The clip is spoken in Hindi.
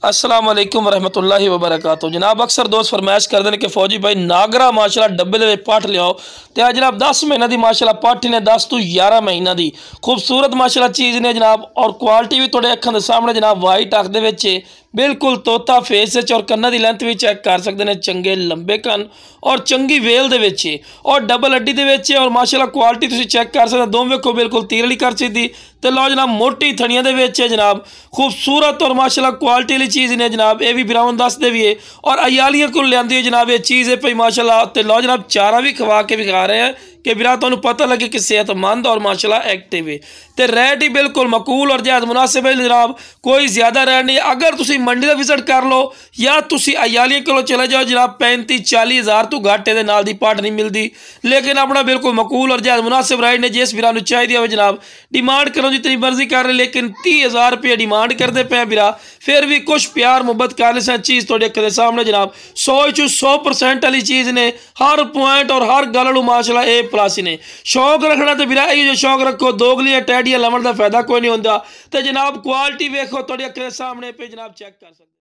अस्सलाम वालेकुम वरहमतुल्लाहि वबरकातुहू। जनाब अक्सर दोस्त फरमाइश करते हैं कि फौजी भाई नागरा माशाल्लाह डब्बे दे पट लियाओ। तो जनाब 10 महीने की माशाल्लाह पट ने 10 तो 11 महीना की खूबसूरत माशाल्लाह चीज़ ने जनाब। और क्वालिटी भी थोड़े अखां दे सामने जनाब वाइट अख दे विच बिल्कुल तोता फेस और कन्ना की लेंथ भी चैक कर सकते हैं। चंगे लंबे कन और चंगी वेल दे विच और डबल अड्डी दे विच और माशाल्लाह क्वालिटी तुसीं चैक कर सकते। दोवें वेखो बिल्कुल तीर वाली कर दी। तो लो जनाब मोटी थड़ियां दे विच जनाब खूबसूरत और माशाल्लाह क्वालिटी वाली चीज़ ने जनाब। ये भी बिरावन दसते भी है और अयालियां को लियांदी है जनाब। ये चीज़ है भाई माशाल्लाह। तो लो जनाब चारा भी खवा के भी खा रहे हैं कि बिरा तुहानूं पता लगे कि सेहतमंद और माशाल्लाह एक्टिव है। तो रेट ही बिल्कुल मकूल और जायज़ मुनासिब है जनाब। कोई ज़्यादा रेट नहीं। अगर तुसीं मंडी का विजिट कर लो या तुसीं अयालियां को चले जाओ जनाब 35-40 हज़ार तो घाटे के नाल दी पट नहीं मिलती। लेकिन अपना बिल्कुल मकूल और जायज़ मुनासिब रेट ने जिस बिरा चाहिए हो जनाब डिमांड करो जितनी मर्जी कर रहे। लेकिन 30,000 रुपये डिमांड करते पे बिरा फिर भी कुछ प्यार मुहब्बत कर ले चीज़ थोड़े अक्खां दे सामने जनाब 100% वाली चीज़ ने। हर पॉइंट और हर गल माशाल्लाह ए प्लस ने। शौक रखना तो बिरा यही जो शौक रखो दोगलियां टैडियां लवण का फायदा कोई नहीं होंदा। तो जनाब क्वालिटी वेखो थोड़े अक्खां दे सामने पे जनाब चेक कर सकते।